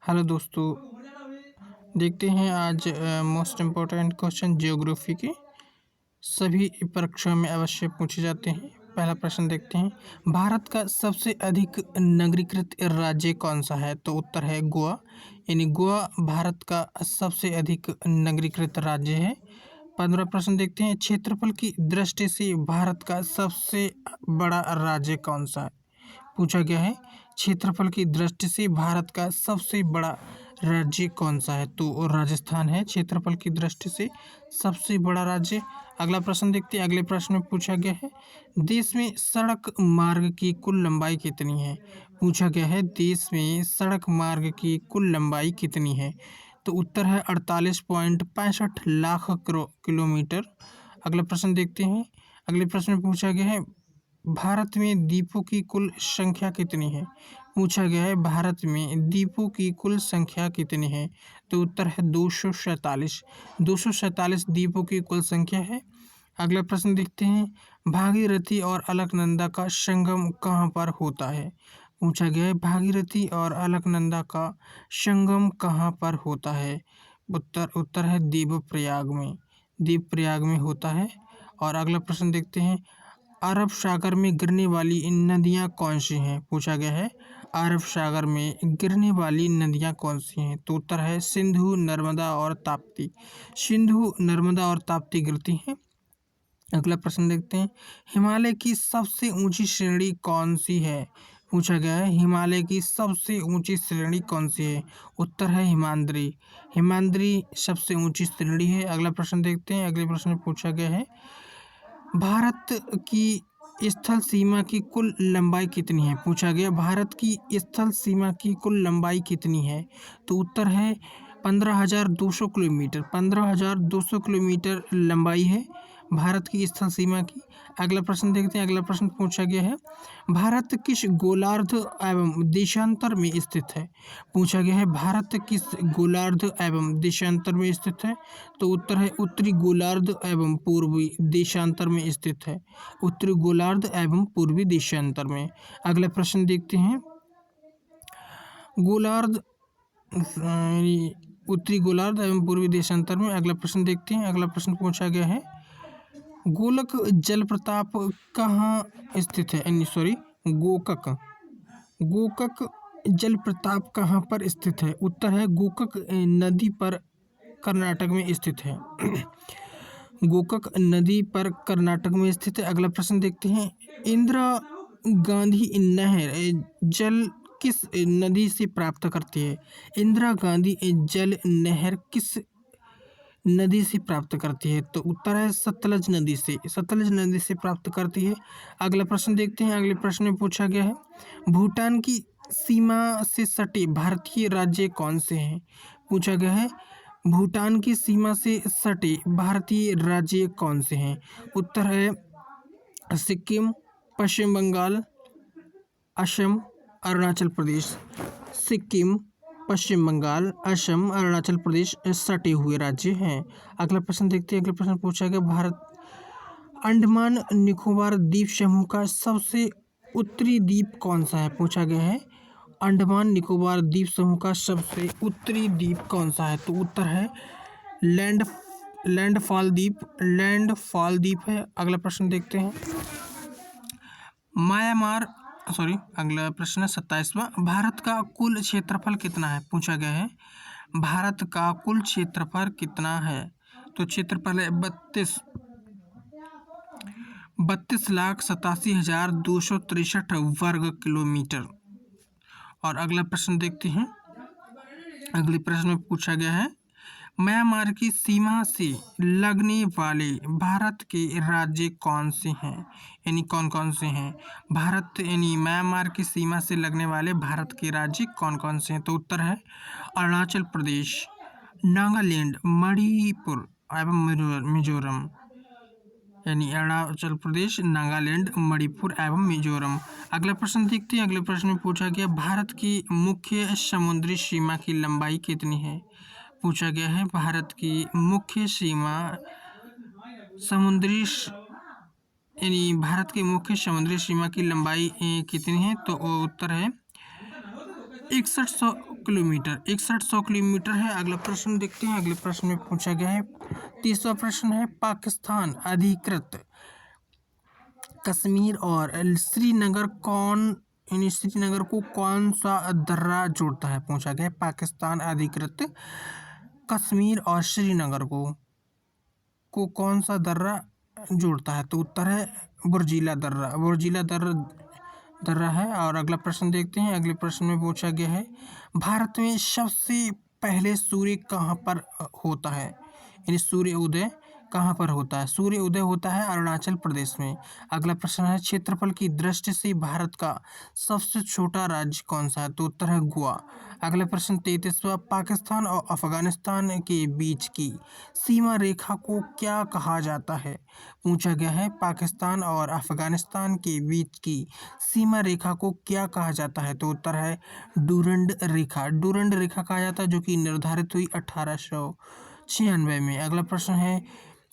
Hello दोस्तों, देखते हैं आज मोस्ट इम्पोर्टेंट क्वेश्चन ज्योग्राफी के सभी परीक्षाओं में अवश्य पूछे जाते हैं। पहला प्रश्न देखते हैं, भारत का सबसे अधिक नगरीकृत राज्य कौन सा है? तो उत्तर है गोवा। यानी गोवा भारत का सबसे अधिक नगरीकृत राज्य है। 15 प्रश्न देखते हैं, क्षेत्रफल की दृष्टि से भारत का सबसे बड़ा राज्य कौन सा है? पूछा गया है क्षेत्रफल की दृष्टि से भारत का सबसे बड़ा राज्य कौन सा है? तो राजस्थान है क्षेत्रफल की दृष्टि से सबसे बड़ा राज्य। अगला प्रश्न देखते हैं। अगले प्रश्न में पूछा गया है, देश में सड़क मार्ग की कुल लंबाई कितनी है? पूछा गया है देश में सड़क मार्ग की कुल लंबाई कितनी है? तो उत्तर है 48.65 लाख किलोमीटर। अगला प्रश्न देखते हैं। अगले प्रश्न में पूछा गया है, भारत में द्वीपों की कुल संख्या कितनी है? पूछा गया है भारत में द्वीपों की कुल संख्या कितनी है? तो उत्तर है 247। 247 द्वीपों की कुल संख्या है। अगला प्रश्न देखते हैं, भागीरथी और अलकनंदा का संगम कहाँ पर होता है? पूछा गया है भागीरथी और अलकनंदा का संगम कहाँ पर होता है? उत्तर है देवप्रयाग में। देवप्रयाग में होता है। और अगला प्रश्न देखते हैं, अरब सागर में गिरने वाली नदियाँ कौन सी हैं? पूछा गया है अरब सागर में गिरने वाली नदियाँ कौन सी हैं? तो उत्तर है सिंधु, नर्मदा और ताप्ती। सिंधु, नर्मदा और ताप्ती गिरती हैं। अगला प्रश्न देखते हैं, हिमालय की सबसे ऊंची श्रेणी कौन सी है? पूछा गया है हिमालय की सबसे ऊंची श्रेणी कौन सी है? उत्तर है हिमाद्री। हिमाद्री सबसे ऊंची श्रेणी है। अगला प्रश्न देखते हैं। अगले प्रश्न में पूछा गया है, भारत की स्थल सीमा की कुल लंबाई कितनी है? पूछा गया भारत की स्थल सीमा की कुल लंबाई कितनी है? तो उत्तर है 15,200 किलोमीटर। 15,200 किलोमीटर लंबाई है भारत की स्थल सीमा की। अगला प्रश्न देखते हैं। अगला प्रश्न पूछा गया है, भारत किस गोलार्ध एवं देशांतर में स्थित है? पूछा गया है भारत किस गोलार्ध एवं देशांतर में स्थित है? तो उत्तर है उत्तरी गोलार्ध एवं पूर्वी देशांतर में स्थित है। उत्तरी गोलार्ध एवं पूर्वी देशांतर में। अगला प्रश्न देखते हैं, गोलार्ध यानी उत्तरी गोलार्ध एवं पूर्वी देशांतर में। अगला प्रश्न देखते हैं। अगला प्रश्न पूछा गया है, गोलक जलप्रपात कहाँ स्थित है? गोकक। गोकक जलप्रपात कहाँ पर स्थित है? उत्तर है गोकक नदी पर कर्नाटक में स्थित है। गोकक नदी पर कर्नाटक में स्थित है। अगला प्रश्न देखते हैं, इंदिरा गांधी नहर जल किस नदी से प्राप्त करती है? इंदिरा गांधी जल नहर किस नदी से प्राप्त करती है? तो उत्तर है सतलज नदी से। सतलज नदी से प्राप्त करती है। अगला प्रश्न देखते हैं। अगले प्रश्न में पूछा गया है, भूटान की सीमा से सटे भारतीय राज्य कौन से हैं? पूछा गया है भूटान की सीमा से सटे भारतीय राज्य कौन से हैं? उत्तर है सिक्किम, पश्चिम बंगाल, असम, अरुणाचल प्रदेश। सिक्किम, पश्चिम बंगाल, असम, अरुणाचल प्रदेश सटे हुए राज्य हैं। अगला प्रश्न देखते हैं। अगला प्रश्न पूछा गया, भारत अंडमान निकोबार द्वीप समूह का सबसे उत्तरी द्वीप कौन सा है? पूछा गया है अंडमान निकोबार द्वीप समूह का सबसे उत्तरी द्वीप कौन सा है? तो उत्तर है लैंडफॉल द्वीप। लैंडफॉल द्वीप है। अगला प्रश्न देखते हैं, अगला प्रश्न 27वां, भारत का कुल क्षेत्रफल कितना है? पूछा गया है भारत का कुल क्षेत्रफल कितना है? तो क्षेत्रफल है 32,87,263 वर्ग किलोमीटर। और अगला प्रश्न देखते हैं। अगले प्रश्न में पूछा गया है, म्यांमार की सीमा से लगने वाले भारत के राज्य कौन से हैं? यानी कौन कौन से हैं? भारत यानी म्यांमार की सीमा से लगने वाले भारत के राज्य कौन कौन से हैं? तो उत्तर है अरुणाचल प्रदेश, नागालैंड, मणिपुर एवं मिजोरम। यानी अरुणाचल प्रदेश, नागालैंड, मणिपुर एवं मिजोरम। अगला प्रश्न देखते हैं। अगले प्रश्न में पूछा गया, भारत की मुख्य समुद्री सीमा की लंबाई कितनी है? पूछा गया है भारत की मुख्य सीमा समुद्री यानी भारत की मुख्य समुद्री सीमा की लंबाई कितनी है? तो उत्तर है 6100 किलोमीटर है। अगला प्रश्न देखते हैं। अगले प्रश्न में पूछा गया है, तीसरा प्रश्न है, पाकिस्तान अधिकृत कश्मीर और श्रीनगर को कौन सा दर्रा जोड़ता है? पूछा गया है, पाकिस्तान अधिकृत कश्मीर और श्रीनगर को कौन सा दर्रा जोड़ता है? तो उत्तर है बुर्जीला दर्रा है। और अगला प्रश्न देखते हैं। अगले प्रश्न में पूछा गया है, भारत में सबसे पहले सूर्य कहाँ पर होता है? यानी सूर्य उदय कहाँ पर होता है? सूर्य उदय होता है अरुणाचल प्रदेश में। अगला प्रश्न है, क्षेत्रफल की दृष्टि से भारत का सबसे छोटा राज्य कौन सा है? तो उत्तर है गोवा। अगला प्रश्न 33वां, पाकिस्तान और अफगानिस्तान के बीच की सीमा रेखा को क्या कहा जाता है? पूछा गया है, पाकिस्तान और अफगानिस्तान के बीच की सीमा रेखा को क्या कहा जाता है? तो उत्तर है डूरंड रेखा कहा जाता है, जो कि निर्धारित हुई 1896 में। अगला प्रश्न है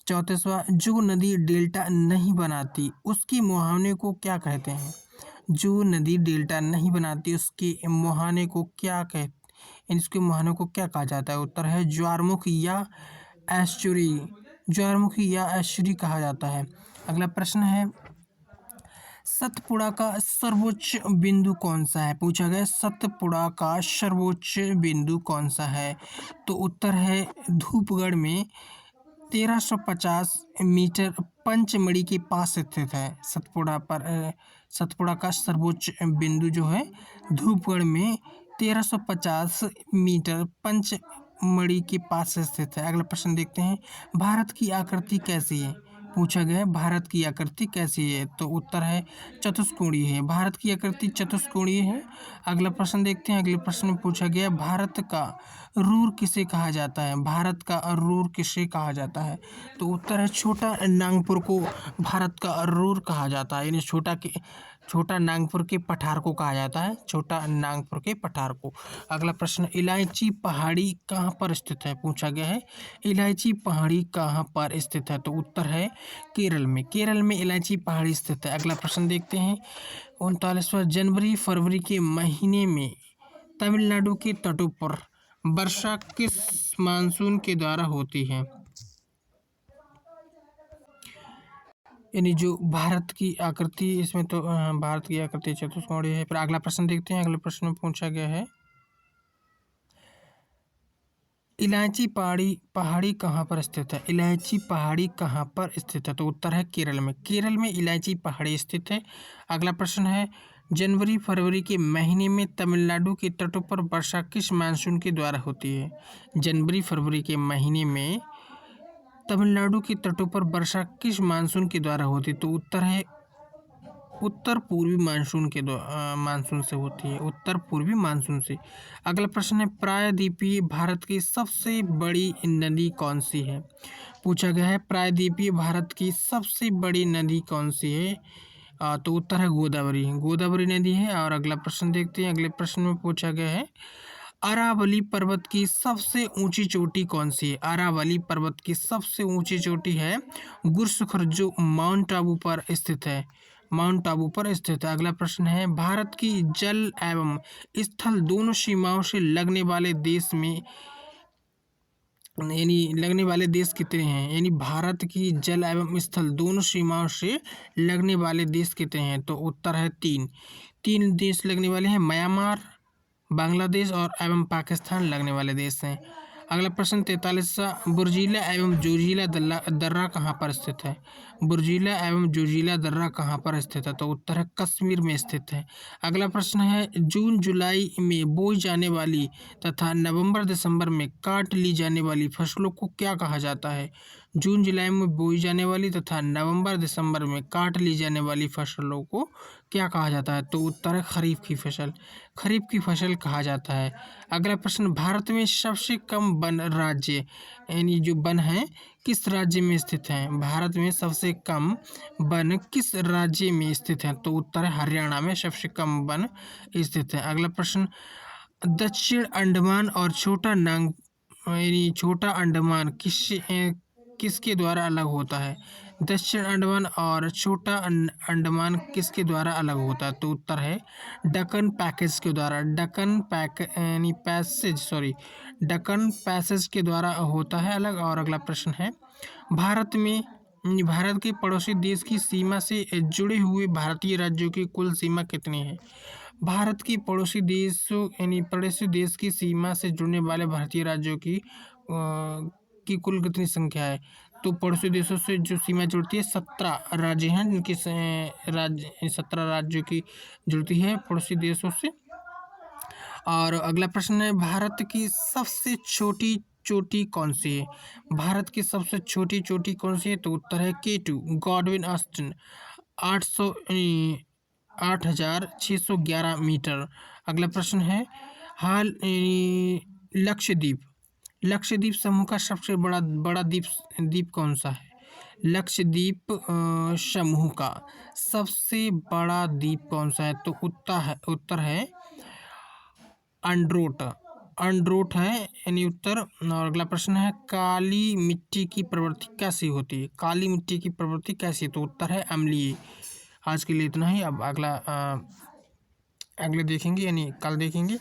34वां, जो नदी डेल्टा नहीं बनाती उसके मुहाने को क्या कहते हैं? जो नदी डेल्टा नहीं बनाती उसके मुहाने को क्या इसके मुहाने को क्या कहा जाता है? उत्तर है ज्वारमुखी या एस्चुरी कहा जाता है। अगला प्रश्न है, सतपुड़ा का सर्वोच्च बिंदु कौन सा है? पूछा गया, सतपुड़ा का सर्वोच्च बिंदु कौन सा है? तो उत्तर है धूपगढ़ में 1350 मीटर पंचमढ़ी के पास स्थित है। सतपुड़ा का सर्वोच्च बिंदु जो है धूपगढ़ में 1350 मीटर पंचमढ़ी के पास स्थित है। अगला प्रश्न देखते हैं, भारत की आकृति कैसी है? पूछा गया है, भारत की आकृति कैसी है? तो उत्तर है चतुष्कोणीय है। भारत की आकृति चतुष्कोणीय है। अगला प्रश्न देखते हैं। अगले प्रश्न में पूछा गया, भारत का रूर किसे कहा जाता है? भारत का रूर किसे कहा जाता है? तो उत्तर है छोटा नागपुर को भारत का रूर कहा जाता है। यानी छोटा नागपुर के पठार को कहा जाता है, छोटा नागपुर के पठार को। अगला प्रश्न, इलायची पहाड़ी कहाँ पर स्थित है? पूछा गया है, इलायची पहाड़ी कहाँ पर स्थित है? तो उत्तर है केरल में इलायची पहाड़ी स्थित है। अगला प्रश्न देखते हैं। 39वां, जनवरी फरवरी के महीने में तमिलनाडु के तटों पर वर्षा किस मानसून के द्वारा होती है? यानी जो भारत की आकृति, इसमें तो भारत की आकृति चतुष्कोणीय है। फिर अगला प्रश्न देखते हैं। अगले प्रश्न में पूछा गया है, इलायची पहाड़ी कहाँ पर स्थित है? इलायची पहाड़ी कहाँ पर स्थित है? तो उत्तर है केरल में इलायची पहाड़ी स्थित है। अगला प्रश्न है, जनवरी फरवरी के महीने में तमिलनाडु के तटों पर वर्षा किस मानसून के द्वारा होती है? जनवरी फरवरी के महीने में तमिलनाडु के तटों पर वर्षा किस मानसून के द्वारा होती है? तो उत्तर है उत्तर पूर्वी मानसून से होती है, उत्तर पूर्वी मानसून से। अगला प्रश्न है, प्रायद्वीपीय भारत की सबसे बड़ी नदी कौन सी है? पूछा गया है, प्रायद्वीपीय भारत की सबसे बड़ी नदी कौन सी है? तो उत्तर है गोदावरी नदी है। और अगला प्रश्न देखते हैं। अगले प्रश्न में पूछा गया है, अरावली पर्वत की सबसे ऊंची चोटी कौन सी है? अरावली पर्वत की सबसे ऊंची चोटी है गुरशखर, जो माउंट आबू पर स्थित है। अगला प्रश्न है, भारत की जल एवं स्थल दोनों सीमाओं से लगने वाले देश कितने हैं? यानी भारत की जल एवं स्थल दोनों सीमाओं से लगने वाले देश कितने हैं? तो उत्तर है 3 देश लगने वाले हैं, म्यांमार, बांग्लादेश और एवं पाकिस्तान लगने वाले देश हैं। अगला प्रश्न 43वां, बुर्जीला एवं जोजिला दर्रा कहाँ पर स्थित है? बुर्जीला एवं जोजिला दर्रा कहाँ पर स्थित है? तो उत्तर है कश्मीर में स्थित है। अगला प्रश्न है, जून जुलाई में बोई जाने वाली तथा नवंबर दिसंबर में काट ली जाने वाली फसलों को क्या कहा जाता है? जून जुलाई में बोई जाने वाली तथा नवंबर दिसंबर में काट ली जाने वाली फसलों को क्या कहा जाता है? तो उत्तर है खरीफ की फसल कहा जाता है। अगला प्रश्न, भारत में सबसे कम वन राज्य यानी जो वन है किस राज्य में स्थित है? भारत में सबसे कम वन किस राज्य में स्थित है? तो उत्तर है हरियाणा में सबसे कम वन स्थित है। अगला प्रश्न, दक्षिण अंडमान और छोटा अंडमान किसके द्वारा अलग होता है? दक्षिण अंडमान और छोटा अंडमान किसके द्वारा अलग होता है? तो उत्तर है डकन पैकेज के द्वारा। डकन पैसेज के द्वारा होता है अलग। और अगला प्रश्न है, भारत के पड़ोसी देश की सीमा से जुड़े हुए भारतीय राज्यों की कुल सीमा कितनी है? भारत की पड़ोसी देश की सीमा से जुड़ने वाले भारतीय राज्यों की कुल कितनी संख्या है? तो पड़ोसी देशों से जो सीमा जुड़ती है 17 राज्य हैं, जिनकी 17 राज्यों की जुड़ती है पड़ोसी देशों से। और अगला प्रश्न है, भारत की सबसे छोटी चोटी कौन सी है? भारत की सबसे छोटी चोटी कौन सी है? तो उत्तर है K2 गॉडविन ऑस्टिन 8,611 मीटर। अगला प्रश्न है, लक्षद्वीप लक्षद्वीप समूह का सबसे बड़ा द्वीप कौन सा है? लक्षद्वीप समूह का सबसे बड़ा द्वीप कौन सा है? तो उत्तर है अंड्रोट है यानी उत्तर। और अगला प्रश्न है, काली मिट्टी की प्रवृत्ति कैसी होती है? काली मिट्टी की प्रवृत्ति कैसी? तो उत्तर है अम्लीय। आज के लिए इतना ही। अब अगले देखेंगे यानी कल देखेंगे।